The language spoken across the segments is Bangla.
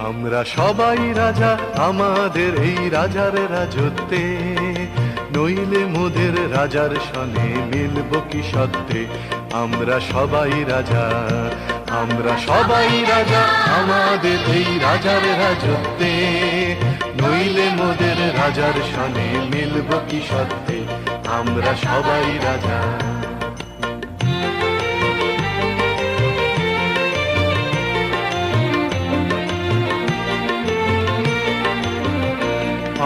আমরা সবাই রাজা আমাদের এই রাজার রাজত্বে, নইলে মোদের রাজার সনে মিলব কি সত্যে। আমরা সবাই রাজা, আমরা সবাই রাজা আমাদের এই রাজার রাজত্বে, নইলে মোদের রাজার সনে মিলব কি সত্যে। আমরা সবাই রাজা।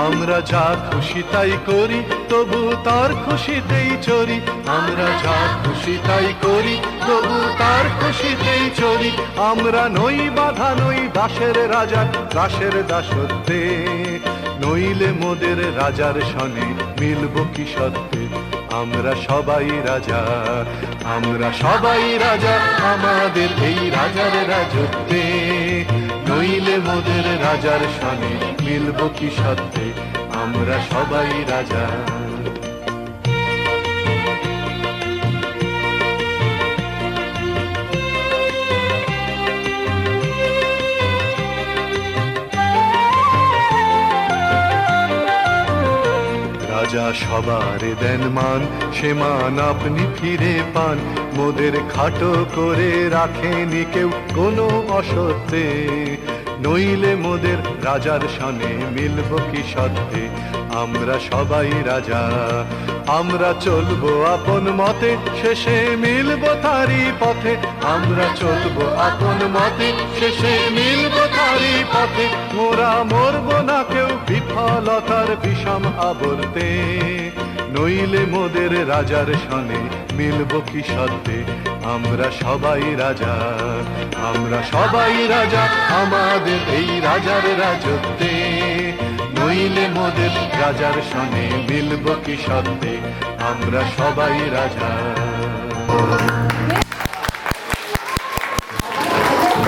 আমরা যা খুশি তাই করি তবু তার খুশিতেই চরি। আমরা যা খুশি তাই করি তবু তার খুশিতেই চরি। আমরা নই বাধা নই দাসের রাজা দাসের দাসত্বে, নইলে মোদের রাজার সনে মিলব কি সত্যে। আমরা সবাই রাজা, আমরা সবাই রাজা আমাদের এই রাজার রাজত্বে, নইলে মোদের রাজার সনে মিলব কি সত্যে। আমরা সবাই রাজা। রাজা সবার দেন মান, সে মান আপনি ফিরে পান। মোদের খাটো করে রাখেনি কেউ কোনো অসত্যে, নইলে মোদের রাজার সনে মিলব কি সত্যে। আমরা সবাই রাজা, আমরা চলবো আপন মতে, শেষে মিলব তারি পথে। আমরা চলবো আপন মতে, শেষে মিলব তারি পথে। মোরা মরব না কেউ বিফলতার বিষম আবর্তে, নইলে মোদের রাজার সনে মিলব কি সত্যে। আমরা সবাই রাজা, আমরা সবাই রাজা আমাদের এই রাজার রাজত্বে, নইলে মোদের রাজার সনে মিলব কি সত্যে। আমরা সবাই রাজা।